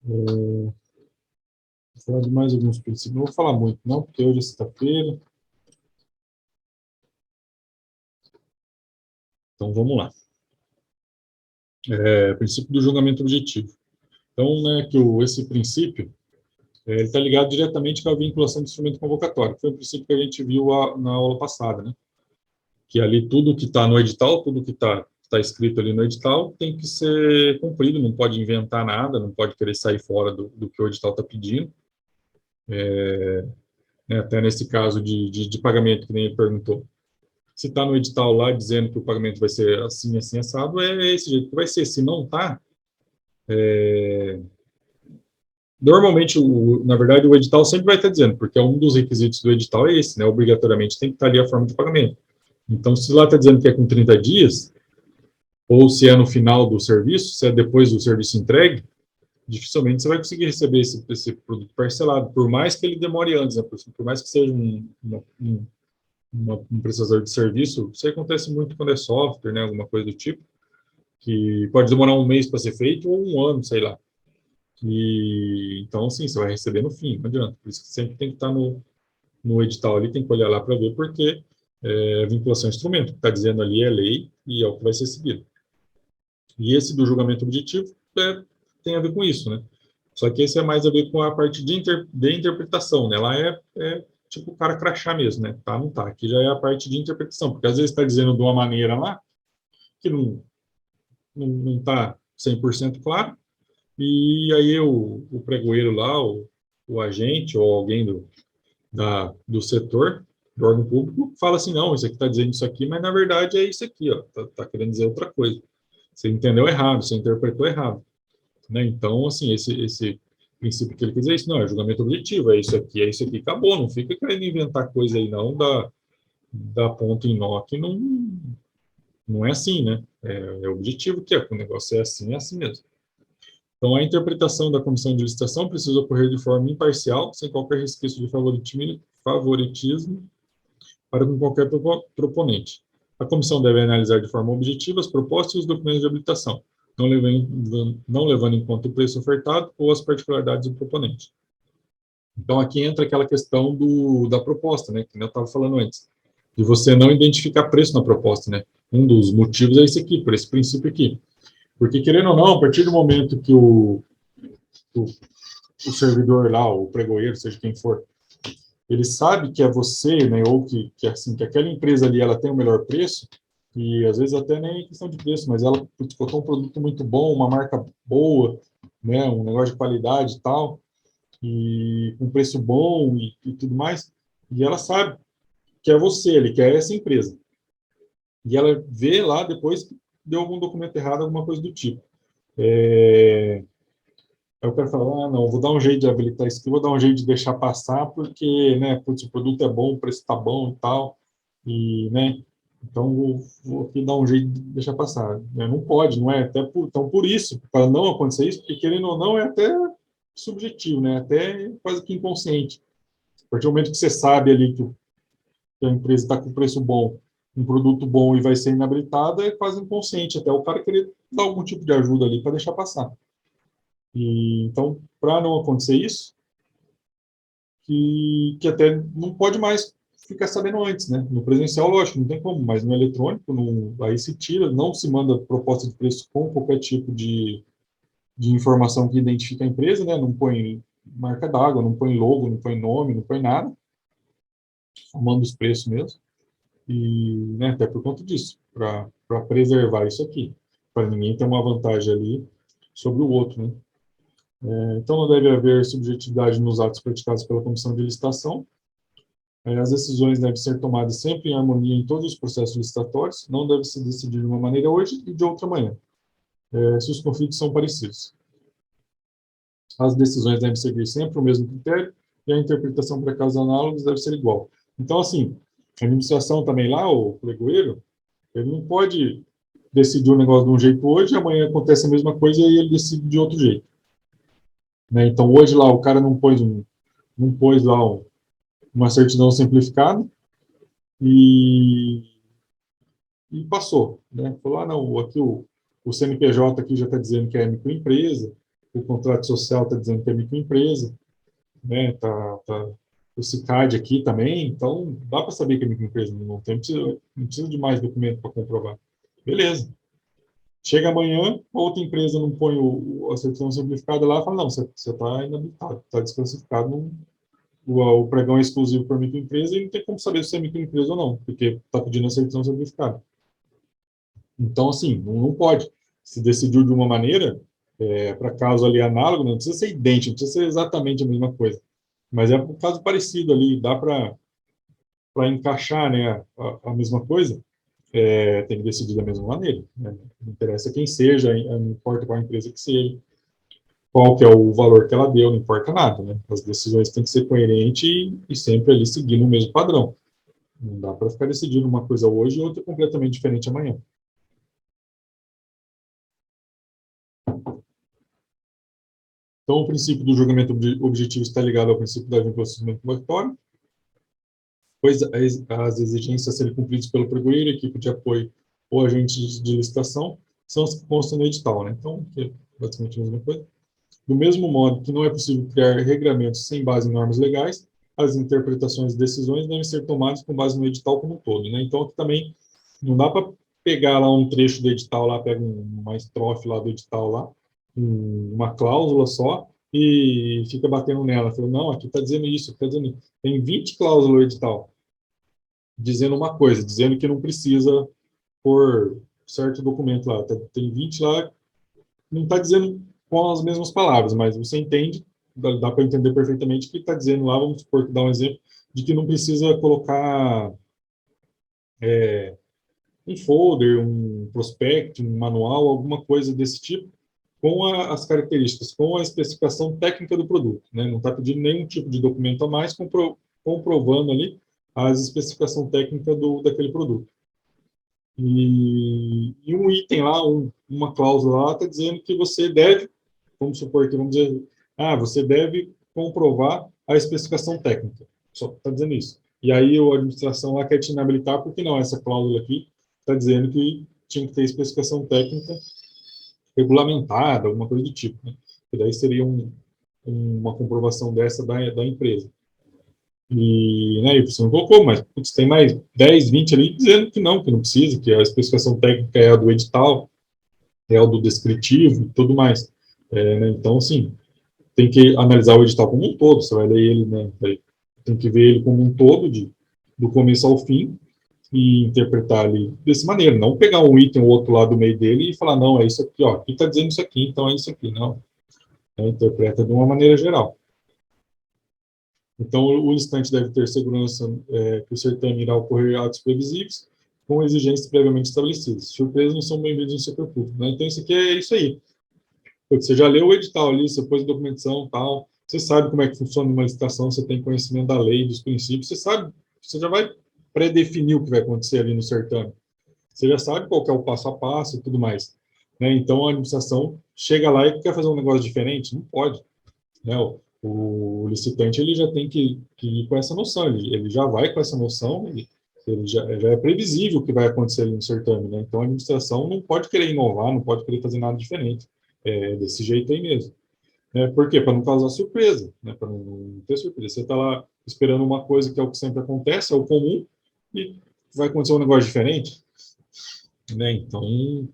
Vou falar de mais alguns princípios. Não vou falar muito, não, porque hoje é sexta-feira. Então, vamos lá. Princípio do julgamento objetivo. Então, né, esse princípio ele está ligado diretamente com a vinculação do instrumento convocatório, que foi um princípio que a gente viu na aula passada, né? Que ali tudo que está no edital, tudo que está escrito ali no edital, tem que ser cumprido, não pode inventar nada, não pode querer sair fora do que o edital está pedindo. Né, até nesse caso de pagamento, que nem ele perguntou. Se está no edital lá dizendo que o pagamento vai ser assim, assim, assado, é esse jeito que vai ser. Se não está, normalmente, na verdade, o edital sempre vai estar dizendo, porque é um dos requisitos do edital é esse, né? Obrigatoriamente tem que estar ali a forma de pagamento. Então, se lá está dizendo que é com 30 dias, ou se é no final do serviço, se é depois do serviço entregue, dificilmente você vai conseguir receber esse produto parcelado, por mais que ele demore antes, né? Por mais que seja um prestador de serviço, isso acontece muito quando é software, né? Alguma coisa do tipo, que pode demorar um mês para ser feito ou um ano, sei lá. Então, assim, você vai receber no fim, não adianta. Por isso que sempre tem que estar no edital ali, tem que olhar lá para ver, porque vinculação ao instrumento, o que está dizendo ali é lei e é o que vai ser seguido. E esse do julgamento objetivo tem a ver com isso, né? Só que esse é mais a ver com a parte de interpretação, né? Lá é tipo o cara crachá mesmo, né? Tá, não tá. Aqui já é a parte de interpretação, porque às vezes está dizendo de uma maneira lá que não está 100% claro, e aí o pregoeiro lá, o agente ou alguém do setor, do órgão público, fala assim, não, isso aqui está dizendo isso aqui, mas na verdade é isso aqui, ó, tá querendo dizer outra coisa. Você entendeu errado, você interpretou errado. Né? Então, assim, esse princípio que ele quer dizer é isso, não, é julgamento objetivo, é isso aqui, acabou, não fica querendo inventar coisa aí, não, da ponta em nó, que não é assim, né? É objetivo que o negócio é assim mesmo. Então, a interpretação da comissão de licitação precisa ocorrer de forma imparcial, sem qualquer resquício de favoritismo para com qualquer proponente. A comissão deve analisar de forma objetiva as propostas e os documentos de habilitação, não levando em conta o preço ofertado ou as particularidades do proponente. Então, aqui entra aquela questão da proposta, né, que eu estava falando antes, de você não identificar preço na proposta, né? Um dos motivos é esse aqui, por esse princípio aqui. Porque, querendo ou não, a partir do momento que o servidor lá, o pregoeiro, seja quem for, ele sabe que é você, né, ou assim, que aquela empresa ali ela tem o melhor preço, e às vezes até nem questão de preço, mas ela botou um produto muito bom, uma marca boa, né, um negócio de qualidade e tal, e com preço bom e tudo mais, e ela sabe que é você, ele quer essa empresa. E ela vê lá depois que deu algum documento errado, alguma coisa do tipo. Aí o cara fala, não, vou dar um jeito de habilitar isso aqui, vou dar um jeito de deixar passar, porque, né, putz, o produto é bom, o preço está bom e tal, e, né, então vou aqui dar um jeito de deixar passar. Não pode, não é? Então, por isso, para não acontecer isso, porque querendo ou não, é até subjetivo, né, até quase que inconsciente. A partir do momento que você sabe ali que a empresa está com preço bom, um produto bom e vai ser inabilitada, é quase inconsciente, até o cara querer dar algum tipo de ajuda ali para deixar passar. Então, para não acontecer isso, que até não pode mais ficar sabendo antes, né? No presencial, lógico, não tem como, mas no eletrônico, aí se tira, não se manda proposta de preço com qualquer tipo de informação que identifica a empresa, né? Não põe marca d'água, não põe logo, não põe nome, não põe nada, só manda os preços mesmo. E, né, até por conta disso, para preservar isso aqui, para ninguém ter uma vantagem ali sobre o outro, né? Então, não deve haver subjetividade nos atos praticados pela comissão de licitação. As decisões devem ser tomadas sempre em harmonia em todos os processos licitatórios, não deve se decidir de uma maneira hoje e de outra manhã, se os conflitos são parecidos. As decisões devem seguir sempre o mesmo critério e a interpretação para casos análogos deve ser igual. Então, assim, a administração também lá, o pregoeiro, ele não pode decidir um negócio de um jeito hoje, amanhã acontece a mesma coisa e ele decide de outro jeito. Né? Então, hoje lá, o cara não pôs lá uma certidão simplificada e, e passou. Né? Falou, não, aqui o CNPJ aqui já está dizendo que é microempresa, o contrato social está dizendo que é microempresa, né? O CICAD aqui também, então dá para saber que é microempresa, não precisa de mais documento para comprovar. Beleza. Chega amanhã, outra empresa não põe a certidão simplificada lá e fala, não, você está inabilitado, está desclassificado, o pregão é exclusivo para microempresa e não tem como saber se é microempresa ou não, porque está pedindo a certidão simplificada. Então, assim, não pode. Se decidiu de uma maneira, para caso ali análogo, não precisa ser idêntico, não precisa ser exatamente a mesma coisa. Mas é um caso parecido ali, dá para encaixar, né, a mesma coisa, tem que decidir da mesma maneira. Né? Não interessa quem seja, não importa qual empresa que seja, qual que é o valor que ela deu, não importa nada. Né? As decisões têm que ser coerentes e sempre ali seguindo o mesmo padrão. Não dá para ficar decidindo uma coisa hoje e outra completamente diferente amanhã. Então, o princípio do julgamento objetivo está ligado ao princípio da procedimento contraditório, pois as exigências a serem cumpridas pelo pregoeiro, equipe de apoio ou agente de licitação são as que constam no edital. Né? Então, é basicamente a mesma coisa. Do mesmo modo que não é possível criar regramentos sem base em normas legais, as interpretações e decisões devem ser tomadas com base no edital como um todo. Né? Então, aqui também não dá para pegar lá um trecho do edital, lá pega uma estrofe lá do edital, lá, uma cláusula só, e fica batendo nela. Fala, não, aqui está dizendo isso, está dizendo isso. Tem 20 cláusulas no edital dizendo uma coisa, dizendo que não precisa por certo documento lá. Tem 20 lá, não está dizendo com as mesmas palavras, mas você entende, dá para entender perfeitamente que está dizendo lá, vamos supor, dar um exemplo, de que não precisa colocar um folder, um prospect, um manual, alguma coisa desse tipo, com as características, com a especificação técnica do produto. Né? Não está pedindo nenhum tipo de documento a mais, comprovando ali a especificação técnica daquele produto. E um item lá, uma cláusula lá, está dizendo que você deve, vamos supor que, vamos dizer, você deve comprovar a especificação técnica. Só está dizendo isso. E aí a administração lá quer te inabilitar, porque não, essa cláusula aqui está dizendo que tinha que ter especificação técnica regulamentada, alguma coisa do tipo. Né? E daí seria uma comprovação dessa da empresa. E, né, e você não colocou, mas putz, tem mais 10, 20 ali dizendo que não precisa, que a especificação técnica é a do edital, é a do descritivo e tudo mais. Né, então, assim, tem que analisar o edital como um todo, você vai ler ele, né, tem que ver ele como um todo, do começo ao fim, e interpretar ali dessa maneira, não pegar um item ou outro lá do meio dele e falar, não, é isso aqui, ó, aqui está dizendo isso aqui, então é isso aqui, não. Interpreta de uma maneira geral. Então, o listante deve ter segurança que o certame irá ocorrer atos previsíveis, com exigências previamente estabelecidas. Surpresas não são bem-vindas no setor público. Né? Então, isso aqui é isso aí. Você já leu o edital ali, você pôs a documentação tal, você sabe como é que funciona uma licitação, você tem conhecimento da lei, dos princípios, você sabe, você já vai pré-definir o que vai acontecer ali no certame. Você já sabe qual que é o passo a passo e tudo mais. Né? Então, a administração chega lá e quer fazer um negócio diferente? Não pode. Né? O licitante ele já tem que ir com essa noção, ele já vai com essa noção, ele já é previsível o que vai acontecer ali no certame. Né? Então, a administração não pode querer inovar, não pode querer fazer nada diferente. Desse jeito aí mesmo. Né? Por quê? Para não causar surpresa, né? Para não ter surpresa. Você está lá esperando uma coisa que é o que sempre acontece, é o comum, e vai acontecer um negócio diferente. Né? Então,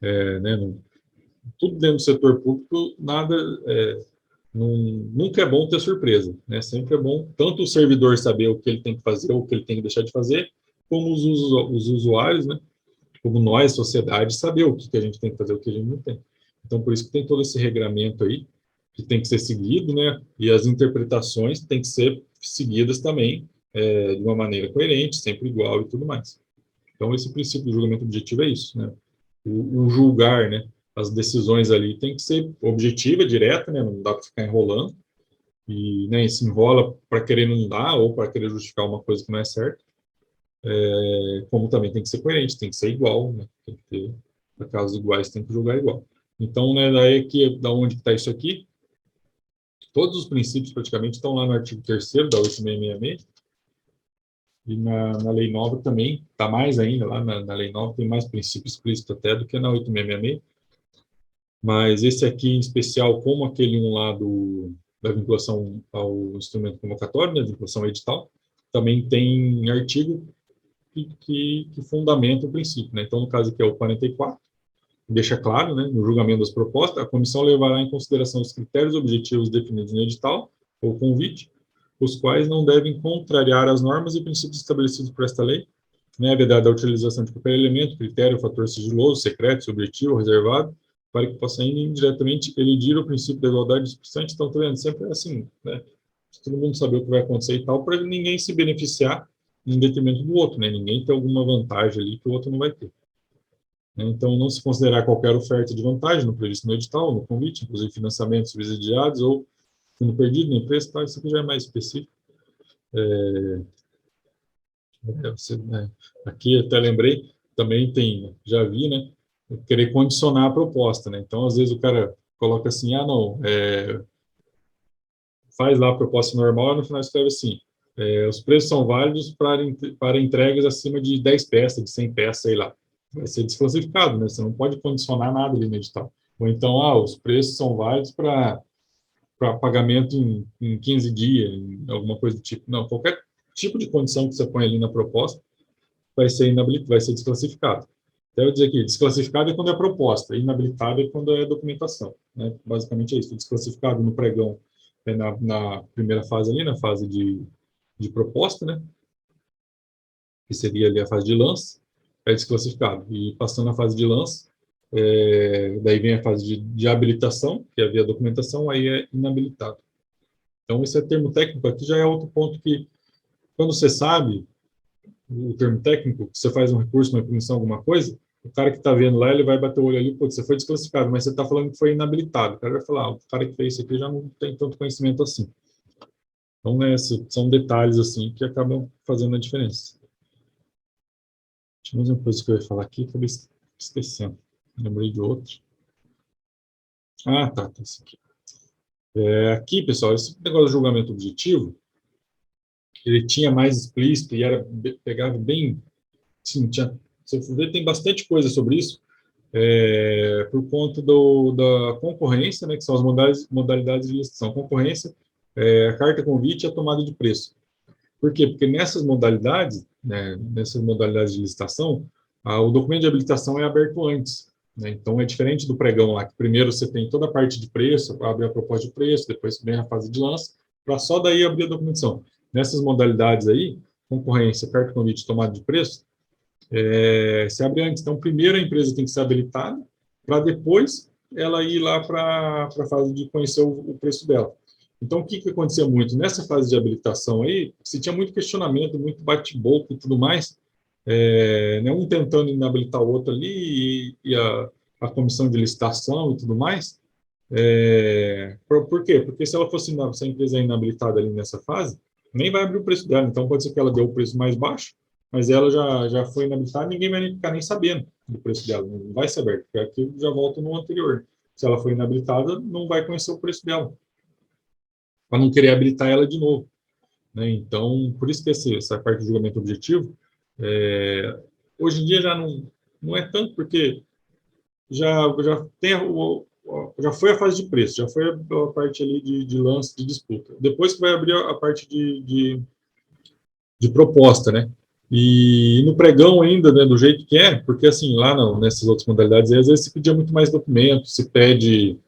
né, tudo dentro do setor público, nada nunca é bom ter surpresa, né? Sempre é bom tanto o servidor saber o que ele tem que fazer ou o que ele tem que deixar de fazer, como os usuários, né? Como nós, sociedade, saber o que a gente tem que fazer, o que a gente não tem. Então, por isso que tem todo esse regramento aí, que tem que ser seguido, né? E as interpretações têm que ser seguidas também de uma maneira coerente, sempre igual e tudo mais. Então, esse princípio do julgamento objetivo é isso, né? O julgar, né? As decisões ali tem que ser objetiva, direta, né? Não dá para ficar enrolando e né, se enrola para querer não dar ou para querer justificar uma coisa que não é certa. Como também tem que ser coerente, tem que ser igual, né? Tem que ter, para casos iguais, tem que julgar igual. Então, né, daí que, da onde está isso aqui? Todos os princípios praticamente estão lá no artigo 3º da 8666, e na lei nova também, está mais ainda, lá na lei nova tem mais princípios explícitos até do que na 8666. Mas esse aqui, em especial, como aquele um lá da vinculação ao instrumento convocatório, né, vinculação edital, também tem artigo que fundamenta o princípio, né? Então, no caso aqui é o 44, deixa claro, né, no julgamento das propostas, a comissão levará em consideração os critérios objetivos definidos no edital ou convite, os quais não devem contrariar as normas e princípios estabelecidos por esta lei, né, a vedada a utilização de qualquer elemento, critério, fator sigiloso, secreto, subjetivo, reservado, para que possa indiretamente elidir o princípio da igualdade substante. Então, tá vendo? Sempre é assim, né? Todo mundo saber o que vai acontecer e tal, para ninguém se beneficiar em detrimento do outro, né? Ninguém ter alguma vantagem ali que o outro não vai ter. Então, não se considerar qualquer oferta de vantagem no previsto no edital, no convite, inclusive financiamentos subsidiados ou fundo perdido na empresa, tá? Isso aqui já é mais específico. Né, aqui até lembrei, também tem, já vi, né? Querer condicionar a proposta, né? Então, às vezes o cara coloca assim, ah, não, faz lá a proposta normal e no final escreve assim, os preços são válidos para entregas acima de 10 peças, de 100 peças, sei lá. Vai ser desclassificado, né? Você não pode condicionar nada ali no edital. Ou então, os preços são válidos para pagamento em 15 dias, em alguma coisa do tipo. Não, qualquer tipo de condição que você põe ali na proposta vai ser inabilitado, vai ser desclassificado. Então, eu vou dizer aqui, desclassificado é quando é proposta, inabilitado é quando é documentação. Né? Basicamente é isso. Desclassificado no pregão é na primeira fase ali, na fase de proposta, né? Que seria ali a fase de lance, é desclassificado. E passando a fase de lance, daí vem a fase de habilitação, que é via documentação, aí é inabilitado. Então, esse é termo técnico aqui, já é outro ponto que, quando você sabe o termo técnico, você faz um recurso, uma impugnação, alguma coisa, o cara que está vendo lá, ele vai bater o olho ali, pô, você foi desclassificado, mas você está falando que foi inabilitado. O cara vai falar, o cara que fez isso aqui já não tem tanto conhecimento assim. Então, né, são detalhes assim que acabam fazendo a diferença. Tinha mais uma coisa que eu ia falar aqui, acabei esquecendo. Lembrei de outro. Ah, tá isso aqui. Aqui, pessoal, esse negócio de julgamento objetivo, ele tinha mais explícito e pegava bem, sim, tinha, se você ver, tem bastante coisa sobre isso, por conta da concorrência, né, que são as modalidades de licitação. Concorrência, a carta convite e a tomada de preço. Por quê? Porque nessas modalidades, né, de licitação, o documento de habilitação é aberto antes. Né? Então, é diferente do pregão lá, que primeiro você tem toda a parte de preço, abre a proposta de preço, depois vem a fase de lance, para só daí abrir a documentação. Nessas modalidades aí, concorrência, carta convite, tomada de preço, se abre antes. Então, primeiro a empresa tem que ser habilitada, para depois ela ir lá para a fase de conhecer o preço dela. Então, o que acontecia muito? Nessa fase de habilitação aí, se tinha muito questionamento, muito bate-boca e tudo mais, né, um tentando inabilitar o outro ali, e a comissão de licitação e tudo mais. Por quê? Porque se ela fosse, se a empresa é inabilitada ali nessa fase, nem vai abrir o preço dela. Então, pode ser que ela dê o preço mais baixo, mas ela já foi inabilitada, ninguém vai ficar nem sabendo do preço dela, não vai ser aberto, porque aquilo já volta no anterior. Se ela foi inabilitada, não vai conhecer o preço dela, para não querer habilitar ela de novo. Né? Então, por isso que essa parte do julgamento objetivo, hoje em dia já não é tanto, porque já tem já foi a fase de preço, já foi a parte ali de lance, de disputa. Depois que vai abrir a parte de proposta, né? E no pregão ainda, né, do jeito que é, porque assim, lá não, nessas outras modalidades, às vezes se pedia muito mais documentos, se pede,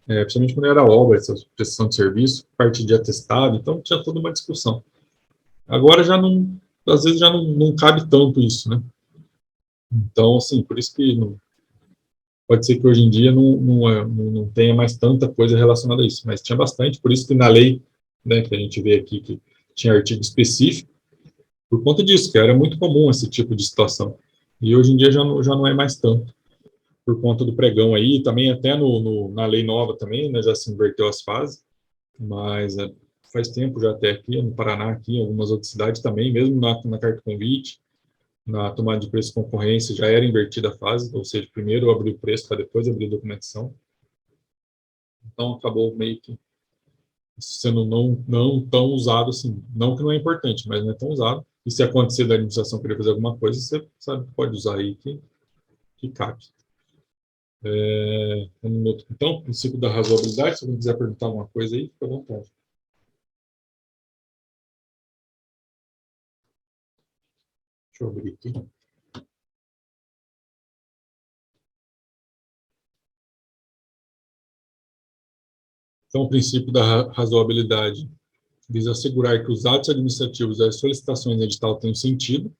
principalmente quando era obra, essa prestação de serviço, parte de atestado, então tinha toda uma discussão. Agora já não, às vezes já não cabe tanto isso, né? Então, assim, por isso que pode ser que hoje em dia não tenha mais tanta coisa relacionada a isso, mas tinha bastante, por isso que na lei, né, que a gente vê aqui, que tinha artigo específico, por conta disso, que era muito comum esse tipo de situação. E hoje em dia já não é mais tanto, por conta do pregão aí, também até na lei nova também, né, já se inverteu as fases, mas faz tempo já até aqui, no Paraná, aqui, em algumas outras cidades também, mesmo na carta convite, na tomada de preço e concorrência, já era invertida a fase, ou seja, primeiro abrir o preço para depois abrir a documentação. Então, acabou meio que sendo não tão usado assim. Não que não é importante, mas não é tão usado. E se acontecer da administração querer fazer alguma coisa, você sabe que pode usar aí que cabe. Então, o princípio da razoabilidade, se alguém quiser perguntar alguma coisa aí, fica à vontade. Deixa eu abrir aqui. Então, o princípio da razoabilidade visa assegurar que os atos administrativos e as solicitações de edital tenham sentido,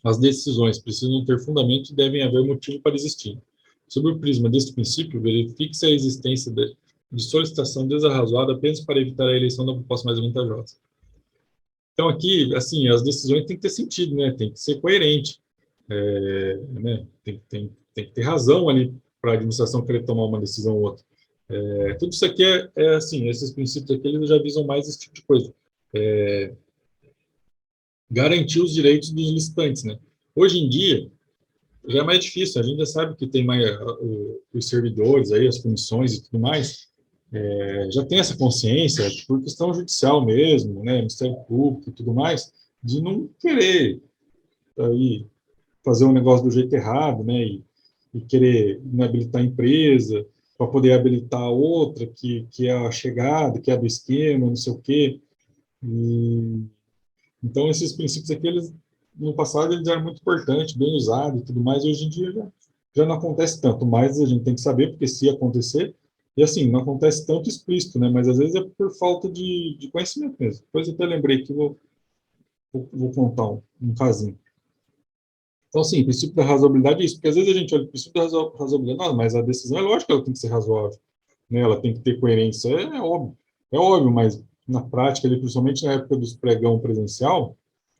as decisões precisam ter fundamento e devem haver motivo para existir. Sob o prisma deste princípio, verifique-se a existência de solicitação desarrazoada apenas para evitar a eleição da proposta mais vantajosa. Então, aqui, assim, as decisões têm que ter sentido, né? Tem que ser coerente, né? Tem que ter razão ali para a administração querer tomar uma decisão ou outra. Tudo isso aqui assim, esses princípios aqui, eles já visam mais esse tipo de coisa. Garantir os direitos dos licitantes, né? Hoje em dia, já é mais difícil, a gente já sabe que tem mais os servidores aí, as comissões e tudo mais, já tem essa consciência, por questão judicial mesmo, né, Ministério Público e tudo mais, de não querer aí fazer um negócio do jeito errado, né, e querer inabilitar a empresa para poder habilitar outra que é a chegada, que é do esquema, não sei o quê. E, então, esses princípios aqui, eles, no passado, eles eram muito importantes, bem usados e tudo mais, hoje em dia já não acontece tanto, mas a gente tem que saber, porque se acontecer, e assim, não acontece tanto explícito, né, mas às vezes é por falta de conhecimento mesmo. Depois eu até lembrei que vou contar um casinho. Então, assim, o princípio da razoabilidade é isso, porque às vezes a gente olha o princípio da razoabilidade, não, mas a decisão é lógico que ela tem que ser razoável, né? Ela tem que ter coerência, é óbvio, mas na prática, ali, principalmente na época dos pregão presencial,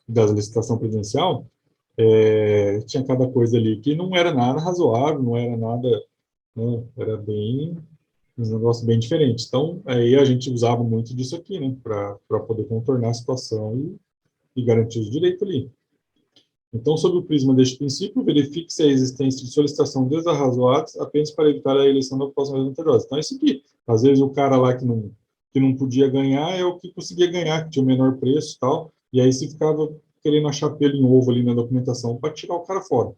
das licitação presencial, tinha cada coisa ali que não era nada razoável, não era nada, né? Era bem, um negócio bem diferente. Então, aí a gente usava muito disso aqui, né? Para poder contornar a situação e garantir os direitos ali. Então, sob o prisma deste princípio, verifique-se a existência de solicitação desarrazoada apenas para evitar a eleição da população mais vantajosa. Então, é isso aqui. Às vezes, o cara lá que não podia ganhar é o que conseguia ganhar, que tinha o menor preço e tal, e aí se ficava querendo achar pelo em ovo ali na documentação para tirar o cara fora.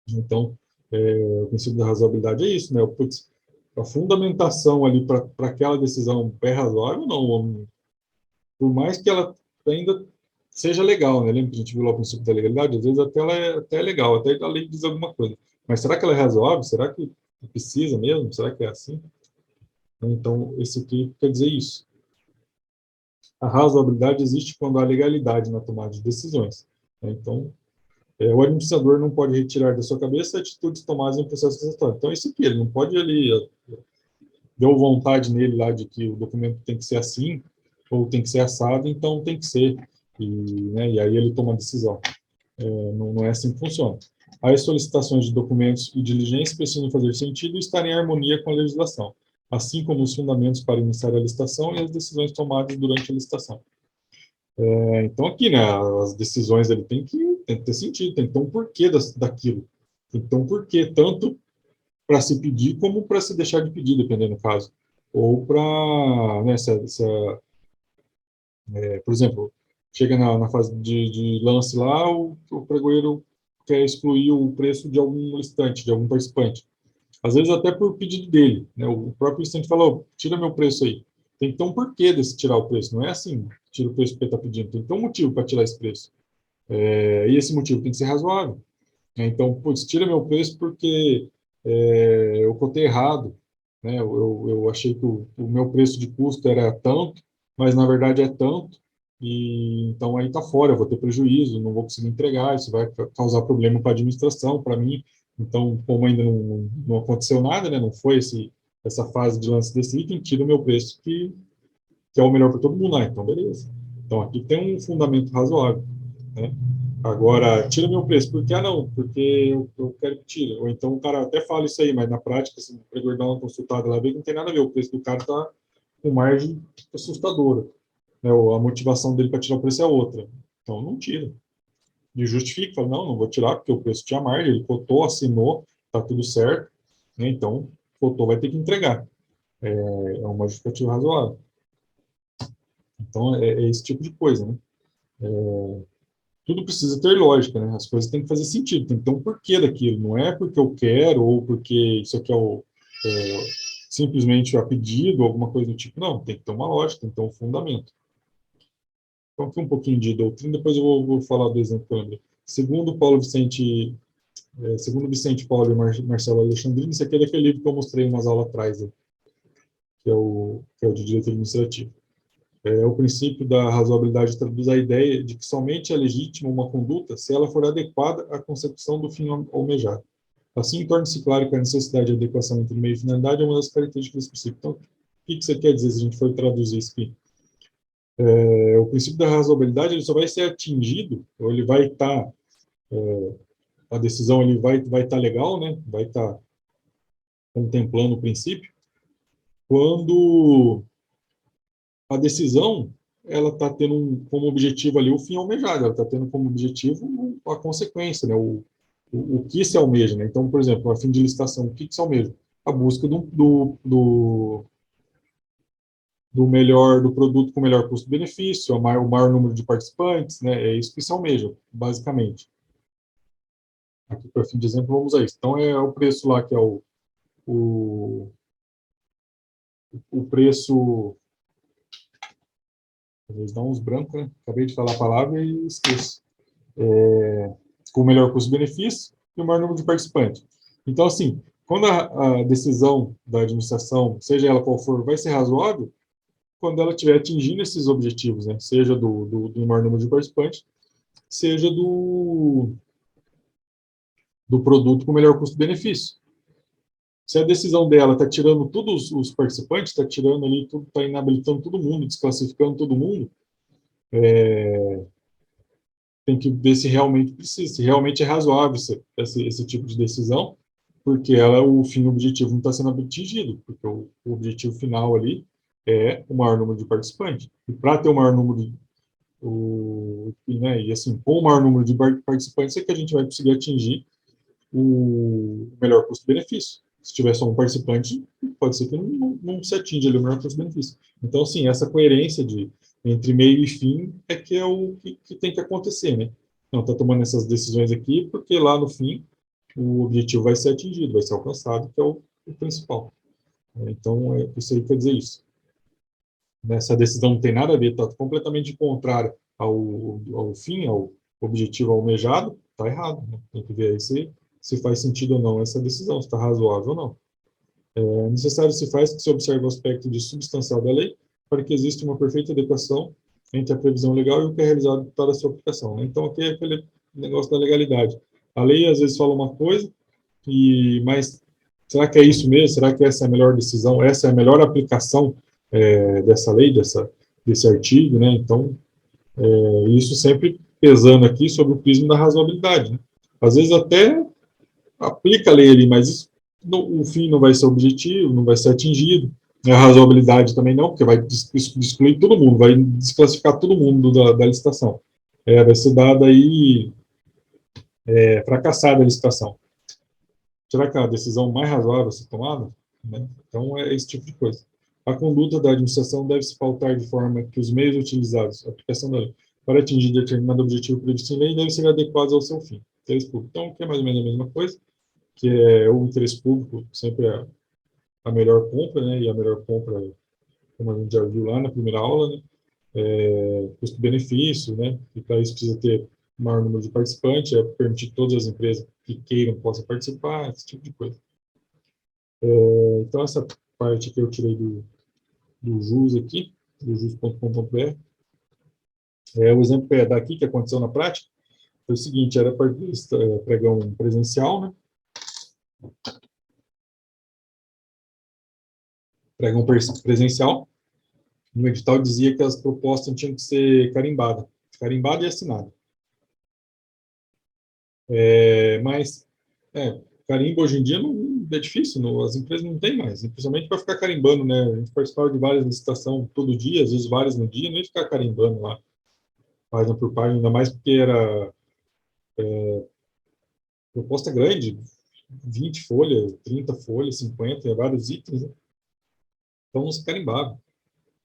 Então, o princípio da razoabilidade é isso, né? Putz, a fundamentação ali para aquela decisão é razoável, não. Por mais que ela ainda seja legal, né? Lembra que a gente viu lá o princípio da legalidade? Às vezes até ela até legal, até a lei diz alguma coisa. Mas será que ela é razoável? Será que precisa mesmo? Será que é assim? Então, esse aqui quer dizer isso. A razoabilidade existe quando há legalidade na tomada de decisões, né? Então, o administrador não pode retirar da sua cabeça atitudes tomadas em processo decisório. Então, isso aqui, ele não pode ali, deu vontade nele lá de que o documento tem que ser assim, ou tem que ser assado, então tem que ser. E aí ele toma a decisão. Não é assim que funciona. As solicitações de documentos e diligências precisam fazer sentido e estar em harmonia com a legislação, assim como os fundamentos para iniciar a licitação e as decisões tomadas durante a licitação. Então, aqui, né, as decisões ele tem que ter sentido, tem que ter um porquê daquilo. Tem que ter um porquê, tanto para se pedir como para se deixar de pedir, dependendo do caso. Ou para, né, por exemplo, chega na fase de lance lá, o pregoeiro quer excluir o preço de algum listante, de algum participante. Às vezes até por pedido dele, né? O próprio listante fala, oh, tira meu preço aí. Tem que ter um porquê desse tirar o preço, não é assim, tira o preço porque está pedindo, tem que ter um motivo para tirar esse preço. E esse motivo tem que ser razoável, né? Então, putz, tira meu preço porque eu cotei errado, né? Eu achei que o meu preço de custo era tanto, mas na verdade é tanto, e então aí está fora, eu vou ter prejuízo, não vou conseguir entregar, isso vai causar problema para a administração, para mim. Então, como ainda não aconteceu nada, né? Não foi essa fase de lance desse item, tira o meu preço que é o melhor para todo mundo. Então, beleza. Então, aqui tem um fundamento razoável, né? Agora, tira meu preço. Por que não? Porque eu quero que tire. Ou então o cara até fala isso aí, mas na prática, se o empregador dá uma consultada lá, vê que não tem nada a ver. O preço do cara está com margem assustadora, né? Ou a motivação dele para tirar o preço é outra. Então, não tira. E justifica, fala, não vou tirar, porque o preço tinha margem, ele cotou, assinou, está tudo certo, né? Então, cotou, vai ter que entregar. É uma justificativa razoável. Então, é esse tipo de coisa, né? tudo precisa ter lógica, né? As coisas têm que fazer sentido, tem que ter um porquê daquilo. Não é porque eu quero ou porque isso aqui é simplesmente a pedido, alguma coisa do tipo. Não, tem que ter uma lógica, tem que ter um fundamento. Então, aqui um pouquinho de doutrina, depois eu vou falar do exemplo que eu lembrei. Segundo Vicente Paulo e Marcelo Alexandrino, isso aqui é daquele livro que eu mostrei umas aulas atrás, né, que é o de Direito Administrativo. O princípio da razoabilidade traduz a ideia de que somente é legítima uma conduta se ela for adequada à consecução do fim almejado. Assim, torna-se claro que a necessidade de adequação entre meio e finalidade é uma das características desse princípio. Então, o que você quer dizer se a gente for traduzir isso aqui? O princípio da razoabilidade ele só vai ser atingido, ou ele vai estar, a decisão ele vai estar legal, né? Vai estar contemplando o princípio, quando a decisão ela está tendo como objetivo ali o fim almejado, ela está tendo como objetivo a consequência, né? O que se almeja, né? Então, por exemplo, a fim de licitação, o que se almeja? A busca do melhor do produto com melhor custo-benefício, o maior número de participantes, né? É isso que se almeja, basicamente. Aqui, para fim de exemplo, vamos usar isso. Então, é o preço lá que é o, o preço. Às vezes dá uns brancos, né? Acabei de falar a palavra e esqueço. Com o melhor custo-benefício e o maior número de participantes. Então, assim, quando a decisão da administração, seja ela qual for, vai ser razoável, quando ela estiver atingindo esses objetivos, né? Seja do maior número de participantes, seja do produto com melhor custo-benefício. Se a decisão dela está tirando todos os participantes, está tirando ali, está inabilitando todo mundo, desclassificando todo mundo, tem que ver se realmente precisa, se realmente é razoável esse tipo de decisão, porque o fim objetivo não está sendo atingido, porque o objetivo final ali é o maior número de participantes. E para ter o maior número né, e assim, com o maior número de participantes é que a gente vai conseguir atingir o melhor custo-benefício. Se tiver só um participante, pode ser que não se atinja ali o melhor custo-benefício. Então, assim, essa coerência entre meio e fim é que é o que tem que acontecer, né? Não está tomando essas decisões aqui porque lá no fim o objetivo vai ser atingido, vai ser alcançado, que é o principal. Então, isso aí quer dizer isso. Essa decisão não tem nada a ver, está completamente contrário ao fim, ao objetivo almejado, está errado. Né? Tem que ver aí se faz sentido ou não essa decisão, se está razoável ou não. É necessário se faz que se observe o aspecto de substancial da lei para que exista uma perfeita adequação entre a previsão legal e o que é realizado para a sua aplicação. Né? Então, aqui é aquele negócio da legalidade. A lei, às vezes, fala uma coisa, mas será que é isso mesmo? Será que essa é a melhor decisão? Essa é a melhor aplicação dessa lei, desse artigo? Né? Então, isso sempre pesando aqui sobre o prisma da razoabilidade. Né? Às vezes, até aplica a lei ali, mas o fim não vai ser objetivo, não vai ser atingido. A razoabilidade também não, porque vai excluir todo mundo, vai desclassificar todo mundo da licitação. Vai ser dada aí fracassada a licitação. Será que é a decisão mais razoável a ser tomada? Né? Então, é esse tipo de coisa. A conduta da administração deve se pautar de forma que os meios utilizados, a aplicação da lei, para atingir determinado objetivo previsto em lei, devem ser adequados ao seu fim. Interesse público. Então, que é mais ou menos a mesma coisa, que é o interesse público sempre é a melhor compra, né? E a melhor compra, como a gente já viu lá na primeira aula, né? Custo-benefício, né? E para isso precisa ter o maior número de participantes, permitir que todas as empresas que queiram possam participar, esse tipo de coisa. Então, essa parte que eu tirei do JUS aqui, do jus.com.br, o exemplo que eu ia dar aqui, que aconteceu na prática, foi o seguinte, era para pregão presencial, né? Pregão presencial, no edital dizia que as propostas tinham que ser carimbada e assinada. Mas carimbo hoje em dia não é difícil, as empresas não têm mais, principalmente para ficar carimbando, né? A gente participava de várias licitações todo dia, às vezes várias no dia, nem ficar carimbando lá, página por página, ainda mais porque era proposta grande, 20 folhas, 30 folhas, 50, vários itens, né? Então não se carimbava.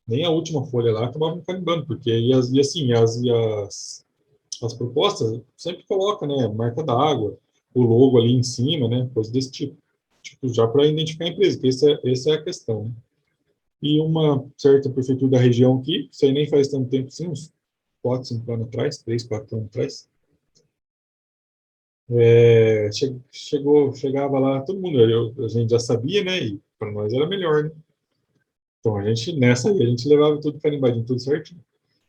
Nem a última folha lá acabavam carimbando, porque e assim, as propostas sempre coloca, né, marca d'água, o logo ali em cima, né, coisa desse tipo. Tipo, já para identificar a empresa, que essa é a questão, né? E uma certa prefeitura da região aqui, isso aí nem faz tanto tempo assim, uns 4, 5 anos atrás, 3, 4 anos atrás, chegava lá, todo mundo, a gente já sabia, né, e para nós era melhor, né? Então, nessa aí, a gente levava tudo carimbadinho, tudo certinho.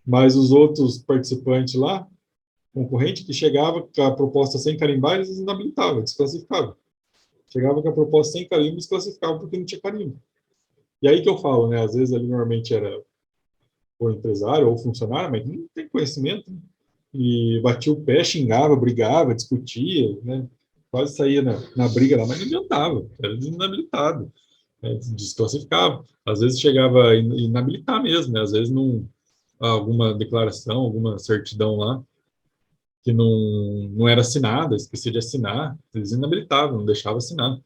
Mas os outros participantes lá, concorrente, que chegava com a proposta sem carimbar, eles inabilitavam, desclassificavam. Chegava com a proposta sem carimbo, desclassificava porque não tinha carimbo. E aí que eu falo, né? Às vezes ali normalmente era o empresário ou o funcionário, mas não tem conhecimento, né? E batia o pé, xingava, brigava, discutia, né? Quase saía na briga lá, mas não adiantava, era inabilitado, né? Desclassificava. Às vezes chegava a inabilitar mesmo, né? Às vezes não alguma declaração, alguma certidão lá que não era assinada, esquecia de assinar, eles inabilitavam, não deixavam assinar.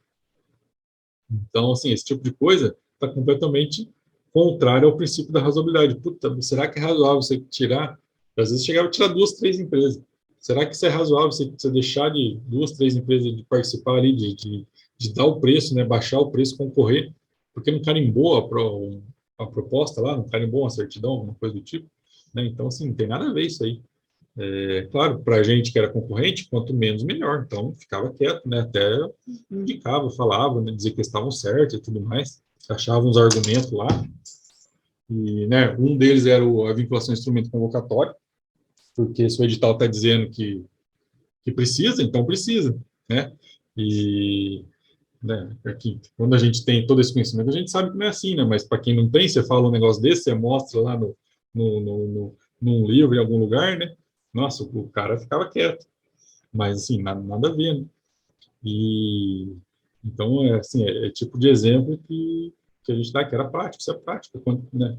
Então, assim, esse tipo de coisa está completamente contrário ao princípio da razoabilidade. Puta, será que é razoável você tirar? Às vezes chegava a tirar 2, 3 empresas. Será que isso é razoável você deixar de 2, 3 empresas de participar ali, de dar o preço, né, baixar o preço, concorrer, porque não carimbou a proposta lá, não carimbou uma certidão, alguma coisa do tipo, né? Então, assim, não tem nada a ver isso aí. Claro, para a gente que era concorrente, quanto menos, melhor. Então, ficava quieto, né? Até indicava, falava, né? Dizia que estavam certos e tudo mais. Achavam uns argumentos lá. E, né, um deles era a vinculação ao instrumento convocatório, porque se o edital está dizendo que precisa, então precisa, né? E, né, aqui, quando a gente tem todo esse conhecimento, a gente sabe que não é assim, né? Mas para quem não tem, você fala um negócio desse, você mostra lá num livro, em algum lugar, né? Nossa, o cara ficava quieto. Mas, assim, nada a ver, né? E, então, assim, tipo de exemplo que a gente dá, que era prático, isso é prático, né?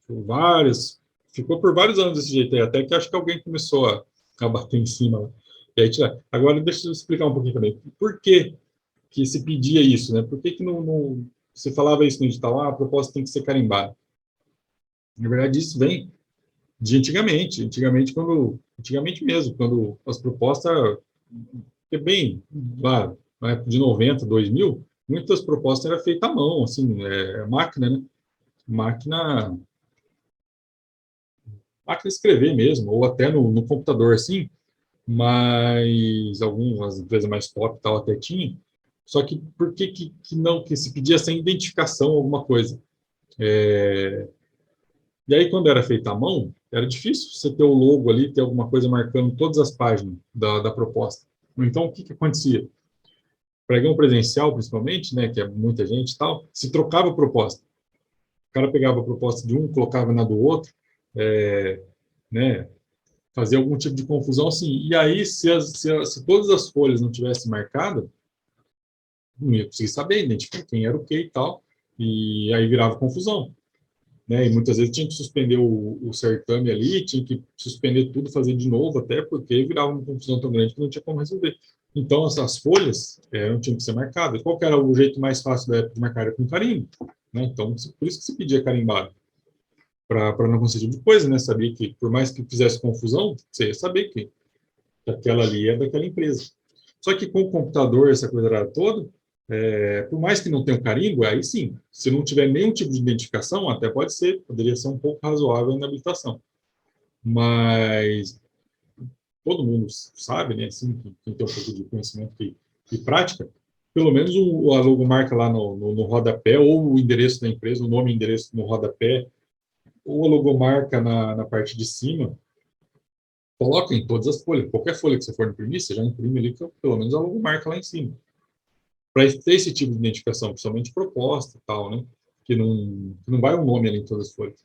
Vários, ficou por vários anos desse jeito aí, até que acho que alguém começou a bater em cima. E aí, agora, deixa eu explicar um pouquinho também. Por que se pedia isso, né? Por que não se falava isso no edital? Ah, a proposta tem que ser carimbada. Na verdade, isso vem de antigamente mesmo, quando as propostas, que bem, lá, na época de 90, 2000, muitas propostas eram feitas à mão, assim, máquina, né? Máquina, máquina escrever mesmo, ou até no computador, assim, mas algumas empresas mais top tal até tinham. Só que por que não, que se pedia sem identificação alguma coisa? E aí, quando era feita à mão, era difícil você ter o logo ali, ter alguma coisa marcando todas as páginas da proposta. Então, o que acontecia? Pregão presencial, principalmente, né, que é muita gente e tal, se trocava a proposta. O cara pegava a proposta de um, colocava na do outro, é, né, fazia algum tipo de confusão assim. E aí, se todas as folhas não tivessem marcado, não ia conseguir saber, identificar quem era o que e tal, e aí virava confusão. Né? E muitas vezes tinha que suspender o certame ali, tinha que suspender tudo, fazer de novo, até porque virava uma confusão tão grande que não tinha como resolver. Então, essas folhas tinham que ser marcadas. Qual que era o jeito mais fácil da época de marcar? Era com carimbo. Né? Então, por isso que se pedia carimbado, para não acontecer tipo de coisa, né? Sabia que, por mais que fizesse confusão, você ia saber que aquela ali é daquela empresa. Só que com o computador, essa coisa toda, por mais que não tenha um carimbo, aí sim, se não tiver nenhum tipo de identificação, até poderia ser um pouco razoável na habilitação. Mas todo mundo sabe, né, assim, quem tem um pouco de conhecimento e prática, pelo menos a logomarca lá no rodapé, ou o endereço da empresa, o nome e endereço no rodapé, ou a logomarca na parte de cima, coloca em todas as folhas. Qualquer folha que você for imprimir, você já imprime ali, pelo menos a logomarca lá em cima. Para ter esse tipo de identificação, principalmente proposta e tal, né? Que não vai um nome ali em todas as folhas.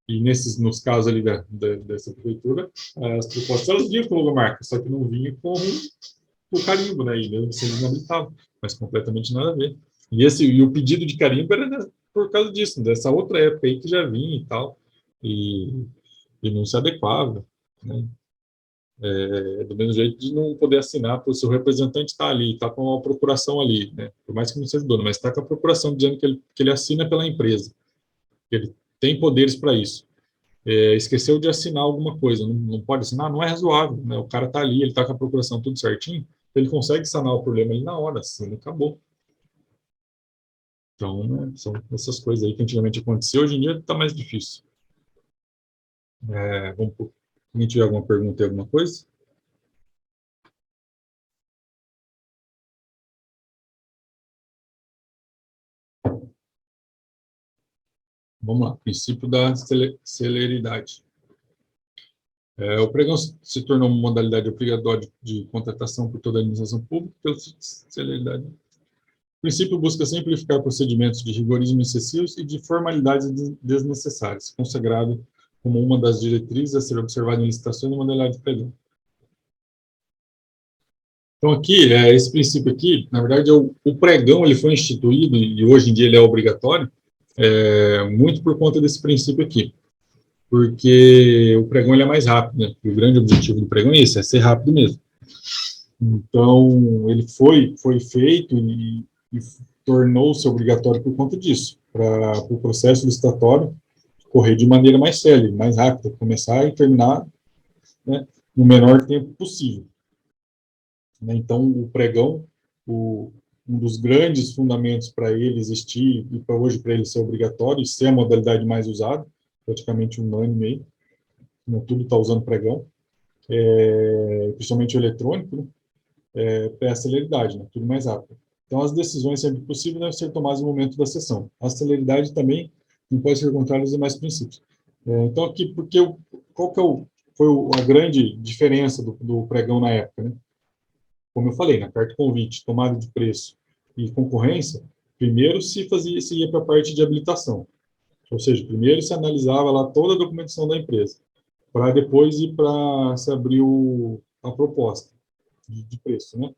E nos casos ali dessa prefeitura, as propostas elas vinham com logomarca, só que não vinha com o carimbo, né? E mesmo sendo inabilitável, mas completamente nada a ver. E o pedido de carimbo era, né, por causa disso, dessa outra época aí que já vinha e tal, e, e não se adequava, né? Do mesmo jeito de não poder assinar, porque o seu representante está ali, está com a procuração ali, né? Por mais que não seja dono, mas está com a procuração dizendo que ele assina pela empresa, que ele tem poderes para isso. esqueceu de assinar alguma coisa, não pode assinar, não é razoável, né? O cara está ali, ele está com a procuração tudo certinho, ele consegue sanar o problema ali na hora, assim, acabou. Então, né, são essas coisas aí que antigamente acontecia, hoje em dia está mais difícil. Vamos, se a gente tiver alguma pergunta e alguma coisa? Vamos lá, princípio da celeridade. O pregão se tornou uma modalidade obrigatória de contratação por toda a administração pública pela celeridade. O princípio busca simplificar procedimentos de rigorismo excessivos e de formalidades desnecessárias, consagrado como uma das diretrizes a ser observada em licitações e modalidade de pregão. Então, aqui, esse princípio aqui, na verdade, o pregão ele foi instituído, e hoje em dia ele é obrigatório, muito por conta desse princípio aqui. Porque o pregão ele é mais rápido, né? O grande objetivo do pregão é esse, é ser rápido mesmo. Então, ele foi feito e tornou-se obrigatório por conta disso, para o processo licitatório correr de maneira mais célere, mais rápida, começar e terminar, né, no menor tempo possível. Né? Então, o pregão, um dos grandes fundamentos para ele existir e para hoje para ele ser obrigatório e ser a modalidade mais usada, praticamente unânime aí, né, tudo está usando pregão, principalmente o eletrônico, né, é a celeridade, né, tudo mais rápido. Então, as decisões, sempre possível, devem ser tomadas no momento da sessão. A celeridade também não pode ser contrária aos demais princípios. Então, aqui, qual que foi a grande diferença do pregão na época, né? Como eu falei, na carta convite, tomada de preço e concorrência, primeiro se ia para a parte de habilitação. Ou seja, primeiro se analisava lá toda a documentação da empresa, para depois ir para se abrir a proposta de preço, né?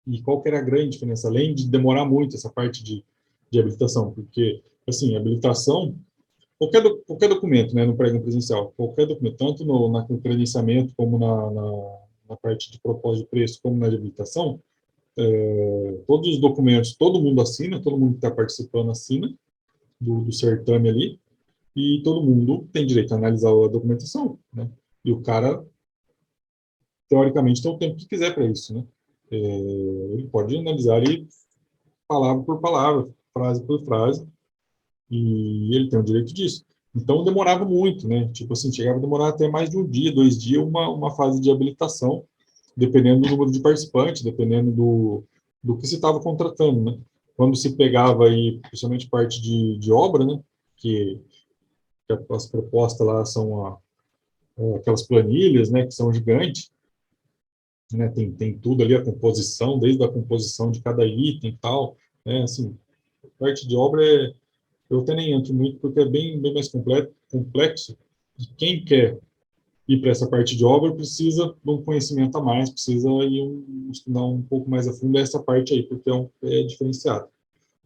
E qual que era a grande diferença, além de demorar muito essa parte de habilitação, porque, assim, habilitação, qualquer documento, né, no pregão presencial, qualquer documento, tanto no credenciamento, como na parte de proposta de preço, como na de habilitação, todos os documentos, todo mundo assina, todo mundo que está participando assina do certame ali, e todo mundo tem direito a analisar a documentação, né? E o cara, teoricamente, tem o tempo que quiser para isso, né? Ele pode analisar ali palavra por palavra, frase por frase, e ele tem o direito disso. Então, demorava muito, né? Tipo assim, chegava a demorar até mais de um dia, 2 dias, uma fase de habilitação, dependendo do número de participantes, dependendo do que se estava contratando, né? Quando se pegava aí, principalmente parte de obra, né? Que as propostas lá são aquelas planilhas, né? Que são gigantes, né? Tem tudo ali, a composição, desde a composição de cada item e tal, né? Assim, parte de obra eu até nem entro muito porque é bem mais complexo. E quem quer ir para essa parte de obra precisa de um conhecimento a mais, precisa estudar um pouco mais a fundo essa parte aí, porque é diferenciado.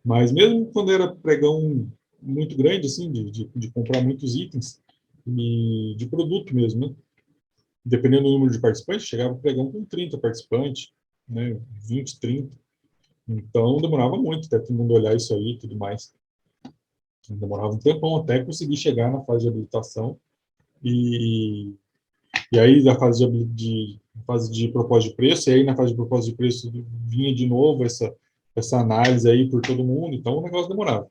Mas mesmo quando era pregão muito grande, assim, de comprar muitos itens, e de produto mesmo, né? Dependendo do número de participantes, chegava o pregão com 30 participantes, né? 20, 30. Então, demorava muito até todo mundo olhar isso aí e tudo mais. Demorava um tempão até conseguir chegar na fase de habilitação. E aí, na fase de proposta de preço, e aí na fase de proposta de preço vinha de novo essa análise aí por todo mundo, então o negócio demorava.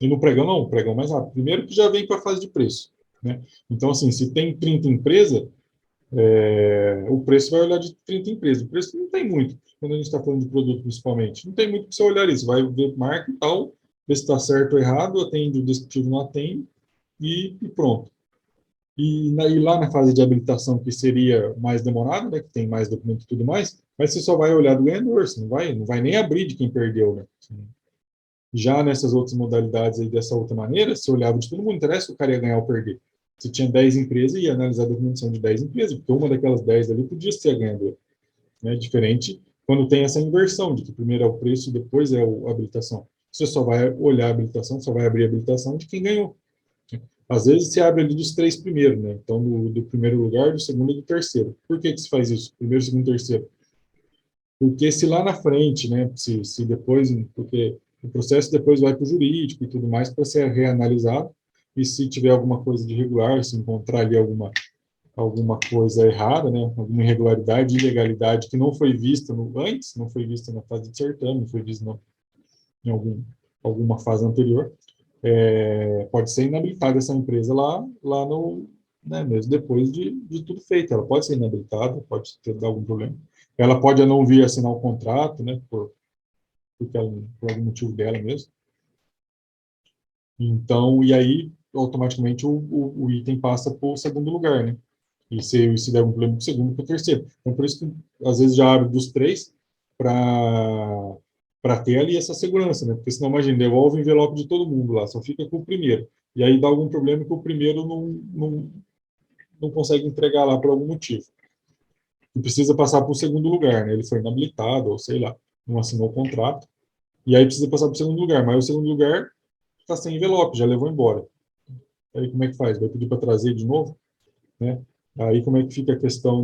E no pregão, não, o pregão mais rápido. Primeiro que já vem para a fase de preço, né? Então, assim, se tem 30 empresas, o preço vai olhar de 30 empresas. O preço não tem muito, quando a gente está falando de produto principalmente. Não tem muito para você olhar isso. Vai ver marca e tal, ver se está certo ou errado, atende o descritivo, não atende, e pronto. E lá na fase de habilitação, que seria mais demorado, né, que tem mais documento e tudo mais, mas você só vai olhar do ganhador, você não vai nem abrir de quem perdeu, né? Já nessas outras modalidades aí, dessa outra maneira, você olhava de todo mundo, não interessa se o cara ia ganhar ou perder. Se tinha 10 empresas, ia analisar a documentação de 10 empresas, porque uma daquelas 10 ali podia ser a ganhadora. Né? Diferente quando tem essa inversão, de que primeiro é o preço e depois é a habilitação. Você só vai olhar a habilitação, só vai abrir a habilitação de quem ganhou. Às vezes se abre ali dos 3 primeiros, né? Então, do primeiro lugar, do segundo e do terceiro. Por que se faz isso? Primeiro, segundo, terceiro. Porque se lá na frente, né? Se depois, porque o processo depois vai para o jurídico e tudo mais para ser reanalisado. e se tiver alguma coisa de irregular, se encontrar ali alguma coisa errada, né, alguma irregularidade, ilegalidade que não foi vista antes, não foi vista na fase de certame, não foi vista em alguma fase anterior, pode ser inabilitada essa empresa lá no, né, mesmo depois de tudo feito. Ela pode ser inabilitada, pode ter dar algum problema. Ela pode não vir assinar o contrato, né, por algum motivo dela mesmo. Então, e aí, automaticamente, o item passa para o segundo lugar, né? E se der um problema para o segundo, para o terceiro. Então, por isso que, às vezes, já abre dos três para ter ali essa segurança, né? Porque senão, imagina, devolve o envelope de todo mundo lá, só fica com o primeiro. E aí dá algum problema que o primeiro não consegue entregar lá por algum motivo. E precisa passar para o segundo lugar, né? Ele foi inabilitado, ou sei lá, não assinou o contrato. E aí precisa passar para o segundo lugar. Mas o segundo lugar está sem envelope, já levou embora. Aí como é que faz? Vai pedir para trazer de novo? Né? Aí como é que fica a questão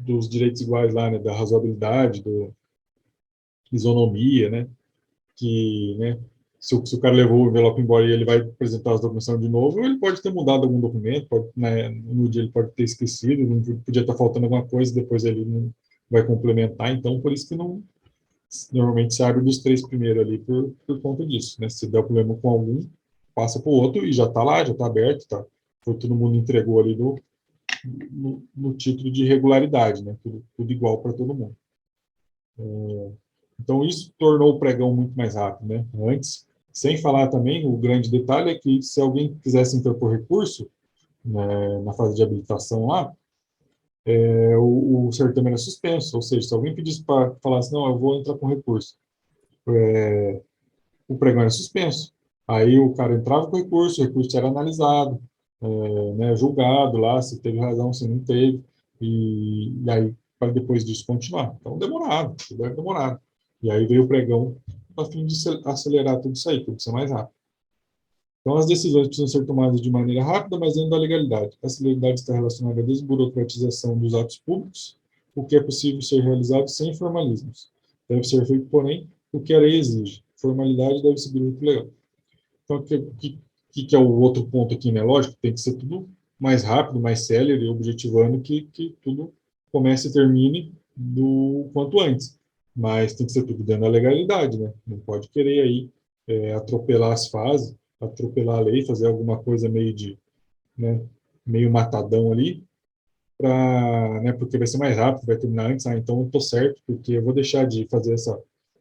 dos direitos iguais lá, né? Da razoabilidade, do isonomia, né? Que, né? Se o cara levou o envelope embora e ele vai apresentar as documentações de novo, ele pode ter mudado algum documento, né, no dia ele pode ter esquecido, não podia estar faltando alguma coisa, depois ele não vai complementar, então por isso que não normalmente se abre dos três primeiros ali por conta disso, né? Se der problema com algum, passa para o outro e já está lá, já está aberto, tá? Foi todo mundo entregou ali no título de regularidade, né? Tudo igual para todo mundo. Então, isso tornou o pregão muito mais rápido, né? Antes, sem falar também, o grande detalhe é que se alguém quisesse interpor recurso, né, na fase de habilitação lá, o certame era suspenso, ou seja, se alguém pedisse para falar assim, não, eu vou entrar com recurso, o pregão era suspenso. Aí o cara entrava com o recurso era analisado, né, julgado lá, se teve razão, se não teve, e aí para depois disso continuar. Então, demorado, tudo era demorado. E aí veio o pregão a fim de acelerar tudo isso aí, tudo ser mais rápido. Então, as decisões precisam ser tomadas de maneira rápida, mas dentro da legalidade. A celeridade está relacionada à desburocratização dos atos públicos, o que é possível ser realizado sem formalismos. Deve ser feito, porém, o que a lei exige. Formalidade deve seguir o legal. Então, o que é o outro ponto aqui, né? Lógico, tem que ser tudo mais rápido, mais célere, objetivando que tudo comece e termine do quanto antes. Mas tem que ser tudo dentro da legalidade, né? Não pode querer aí atropelar as fases, atropelar a lei, fazer alguma coisa né, meio matadão ali, né, porque vai ser mais rápido, vai terminar antes, então eu estou certo, porque eu vou deixar de fazer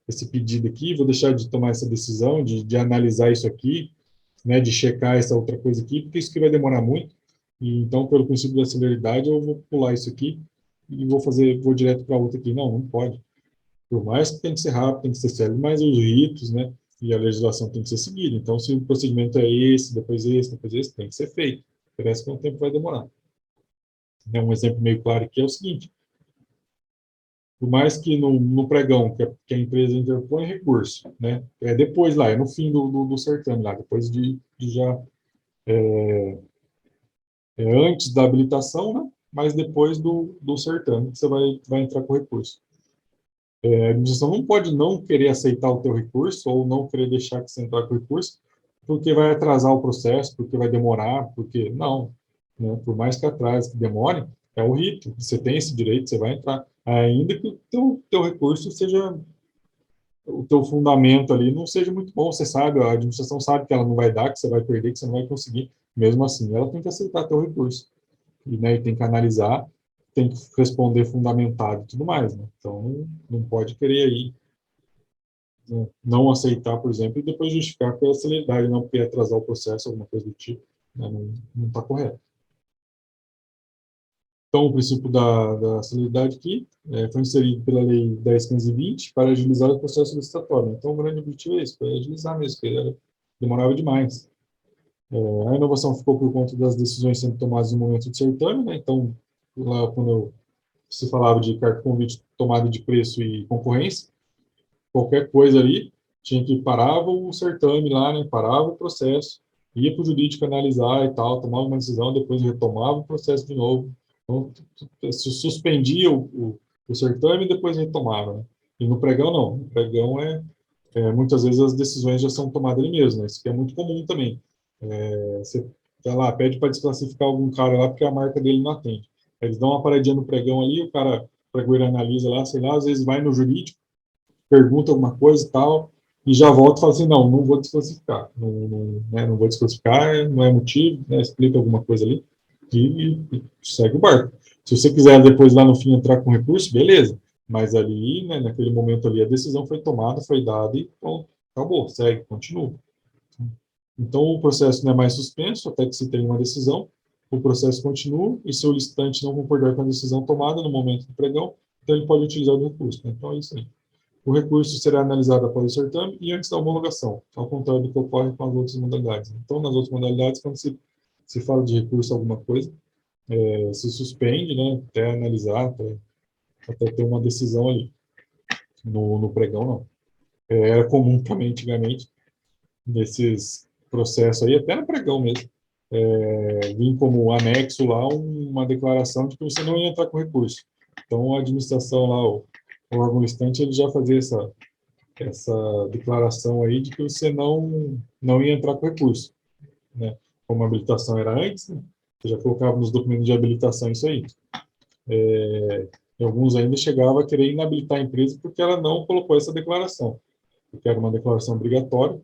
esse pedido aqui, vou deixar de tomar essa decisão, de analisar isso aqui, né, de checar essa outra coisa aqui, porque isso que vai demorar muito. E então, pelo princípio da celeridade, eu vou pular isso aqui e vou direto para outra aqui. Não pode. Por mais que tem que ser rápido, tem que ser sério, mas os ritos, né, e a legislação tem que ser seguida. Então, se o procedimento é esse, depois esse, tem que ser feito. Parece que o tempo vai demorar. Um exemplo meio claro aqui é o seguinte: por mais que no pregão que a empresa interpõe recurso, né, é depois lá, é no fim do certame lá, depois de já antes da habilitação, né, mas depois do certame que você vai entrar com recurso. A administração não pode não querer aceitar o teu recurso ou não querer deixar que você entrar com recurso, porque vai atrasar o processo, porque vai demorar, porque não, né? Por mais que atrase, que demore, é o rito. Você tem esse direito, você vai entrar, ainda que o teu recurso seja o teu fundamento ali não seja muito bom. Você sabe, a administração sabe que ela não vai dar, que você vai perder, que você não vai conseguir. Mesmo assim, ela tem que aceitar teu recurso e, né, tem que analisar, tem que responder fundamentado e tudo mais, né? Então, não pode querer aí, né, não aceitar, por exemplo, e depois justificar pela celeridade, não porque atrasar o processo, alguma coisa do tipo, né, não está correto. Então, o princípio da celeridade aqui foi inserido pela Lei 10.520 para agilizar o processo licitatório. Então, o grande objetivo é isso, foi agilizar mesmo, porque demorava demais. A inovação ficou por conta das decisões sendo tomadas no momento de certame, né? Então, lá quando se falava de carta convite, tomada de preço e concorrência, qualquer coisa ali, tinha que parava o certame lá, né? Parava o processo, ia para o jurídico analisar e tal, tomava uma decisão, depois retomava o processo de novo. Então, suspendia o certame e depois retomava, né? E no pregão, não. No pregão muitas vezes as decisões já são tomadas ali mesmo, né? Isso que é muito comum também. Você tá lá, pede para desclassificar algum cara lá porque a marca dele não atende. Eles dão uma paradinha no pregão ali, o cara, o pregoeiro analisa lá, sei lá, às vezes vai no jurídico, pergunta alguma coisa e tal, e já volta e fala assim, não, não vou desclassificar, não vou desclassificar, não é motivo, né, explica alguma coisa ali e segue o barco. Se você quiser depois lá no fim entrar com recurso, beleza, mas ali, né, naquele momento ali, a decisão foi tomada, foi dada e pronto, acabou, segue, continua. Então, o processo não é mais suspenso até que se tenha uma decisão, o processo continua, e se o licitante não concordar com a decisão tomada no momento do pregão, então ele pode utilizar o recurso. Né? Então, é isso aí. O recurso será analisado após o certame e antes da homologação, ao contrário do que ocorre com as outras modalidades. Então, nas outras modalidades, quando se fala de recurso a alguma coisa, se suspende, né, até analisar, até ter uma decisão ali. No pregão, não. Era comum também, antigamente, nesses processos aí, até no pregão mesmo, vir como anexo lá uma declaração de que você não ia entrar com recurso. Então, a administração lá, o órgão listante, ele já fazia essa declaração aí de que você não ia entrar com recurso, né? Como a habilitação era antes, né? Você já colocava nos documentos de habilitação isso aí. E alguns ainda chegavam a querer inabilitar a empresa porque ela não colocou essa declaração, porque era uma declaração obrigatória,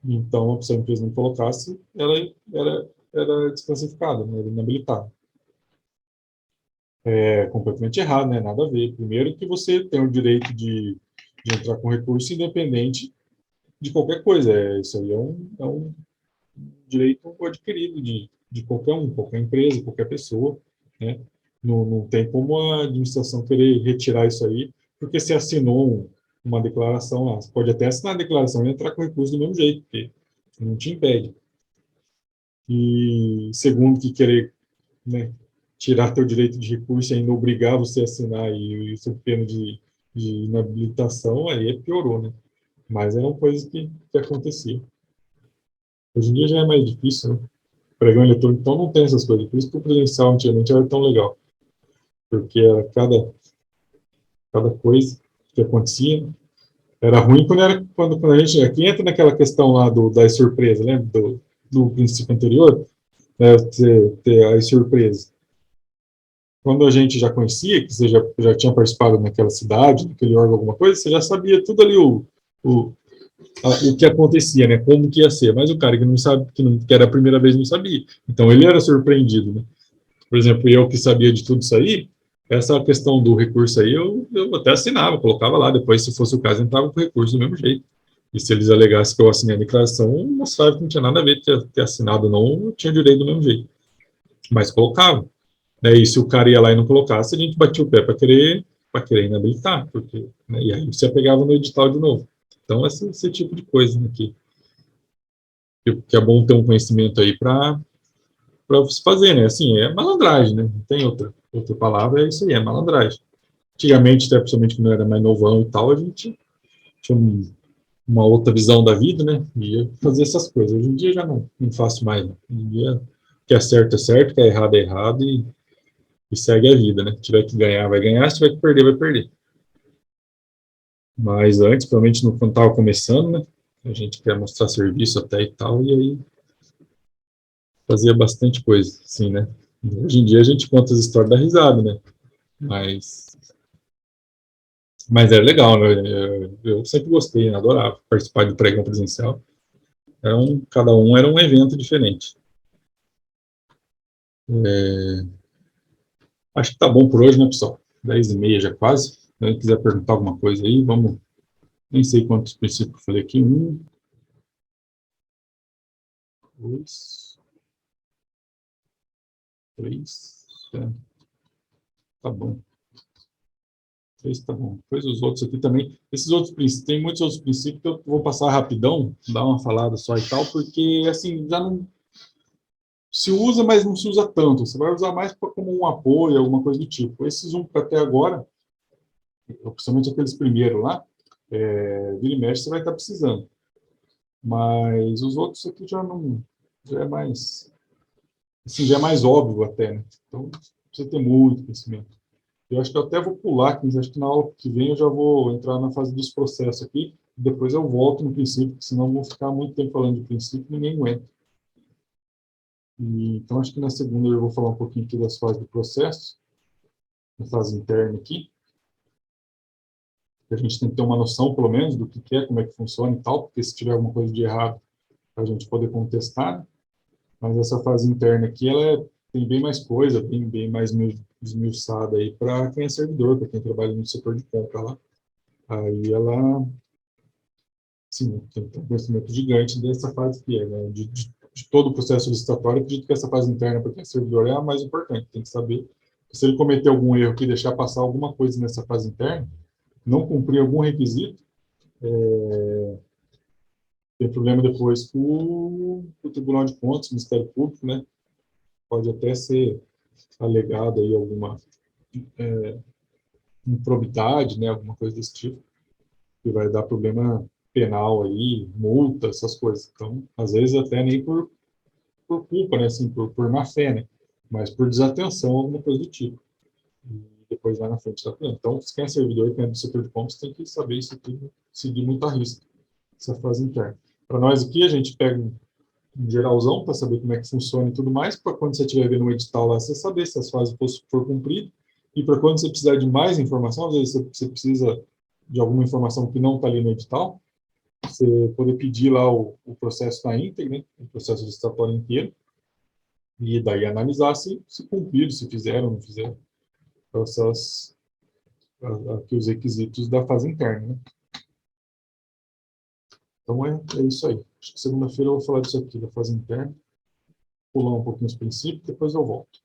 então, se a empresa não colocasse, ela era desclassificada, né? Era inabilitada. É completamente errado, né? Nada a ver. Primeiro que você tem o direito de entrar com recurso independente de qualquer coisa. Isso aí é um direito adquirido de qualquer um, qualquer empresa, qualquer pessoa, né? Não tem como a administração querer retirar isso aí, porque você assinou uma declaração lá. Você pode até assinar a declaração e entrar com recurso do mesmo jeito, porque não te impede. E segundo, que querer, né, tirar teu direito de recurso e ainda obrigar você a assinar e isso pena de inabilitação, aí piorou, né? Mas eram coisas que aconteciam. Hoje em dia já é mais difícil, né? Pregão eletrônico, então não tem essas coisas. Por isso que o presencial antigamente era tão legal. Porque era cada coisa que acontecia. Era ruim quando a gente. Aqui entra naquela questão lá das surpresas, lembra? Do princípio anterior, né? Ter as surpresas. Quando a gente já conhecia, que você já tinha participado naquela cidade, naquele órgão, alguma coisa, você já sabia tudo ali o, o que acontecia, né? Como que ia ser. Mas o cara que não sabe, que era a primeira vez, não sabia. Então ele era surpreendido, né? Por exemplo, eu que sabia de tudo isso aí, essa questão do recurso aí, eu até assinava, colocava lá, depois, se fosse o caso, entrava com o recurso do mesmo jeito. E se eles alegassem que eu assinei a declaração, mostrava que não tinha nada a ver ter assinado ou não, eu tinha direito do mesmo jeito. Mas colocava. Né? E se o cara ia lá e não colocasse, a gente batia o pé para querer inabilitar, porque, né? E aí você pegava no edital de novo. Então, esse tipo de coisa, né, que é bom ter um conhecimento aí para se fazer, né? Assim, é malandragem, né? Não tem outra palavra, é isso aí, é malandragem. Antigamente, até principalmente quando eu era mais novão e tal, a gente tinha uma outra visão da vida, né? E ia fazer essas coisas. Hoje em dia já não faço mais, né? Hoje em dia, que é certo, que é errado e segue a vida, né? Se tiver que ganhar, vai ganhar, se tiver que perder, vai perder. Mas antes, provavelmente, quando estava começando, né? A gente quer mostrar serviço até e tal, e aí fazia bastante coisa, assim, né? Hoje em dia a gente conta as histórias da risada, né? Mas, mas era legal, né? Eu sempre gostei, né? Adorava participar do pregão presencial. Cada um era um evento diferente. Acho que tá bom por hoje, né, pessoal? 10h30 já quase. Se alguém quiser perguntar alguma coisa aí, vamos. Nem sei quantos princípios eu falei aqui. 2, 3. Tá bom. 3 tá bom. Depois os outros aqui também. Esses outros princípios, tem muitos outros princípios que eu vou passar rapidão, dar uma falada só e tal, porque assim, já não se usa, mas não se usa tanto. Você vai usar mais como um apoio, alguma coisa do tipo. Esses um até agora, principalmente aqueles primeiros lá, vira e mexe, você vai estar precisando. Mas os outros aqui já é mais, assim, já é mais óbvio até, né? Então, não precisa ter muito conhecimento. Eu acho que eu até vou pular, acho que na aula que vem eu já vou entrar na fase dos processos aqui, depois eu volto no princípio, porque senão vou ficar muito tempo falando de princípio e ninguém aguenta. Então, acho que na segunda eu vou falar um pouquinho aqui das fases do processo, na fase interna aqui. A gente tem que ter uma noção, pelo menos, do que é, como é que funciona e tal, porque se tiver alguma coisa de errado, a gente poder contestar. Mas essa fase interna aqui, tem bem mais coisa, bem mais esmiuçada aí para quem é servidor, para quem trabalha no setor de compra lá. Aí ela, sim, tem um conhecimento gigante dessa fase que é, né? De todo o processo licitatório, acredito que essa fase interna para quem é servidor é a mais importante. Tem que saber se ele cometer algum erro que deixar passar alguma coisa nessa fase interna, não cumprir algum requisito, tem problema depois com o Tribunal de Contas, o Ministério Público, né? Pode até ser alegado aí alguma improbidade, né? Alguma coisa desse tipo, que vai dar problema penal aí, multa, essas coisas. Então, às vezes até nem por culpa, né? Assim, por má fé, né? Mas por desatenção, alguma coisa do tipo. E depois lá na frente está problema. Então, quem é servidor, quem é do setor de contas, tem que saber isso tudo, seguir muito a risco, essa fase interna. Para nós aqui, a gente pega um geralzão para saber como é que funciona e tudo mais, para quando você estiver vendo um edital lá, você saber se as fases for cumpridas, e para quando você precisar de mais informação, às vezes você precisa de alguma informação que não está ali no edital, você poder pedir lá o processo na íntegra, né, o processo licitatório inteiro, e daí analisar se cumpriram, se fizeram, não fizeram, aqui os requisitos da fase interna, né? Então é isso aí. Acho que segunda-feira eu vou falar disso aqui, da fase interna, pular um pouquinho os princípios, depois eu volto.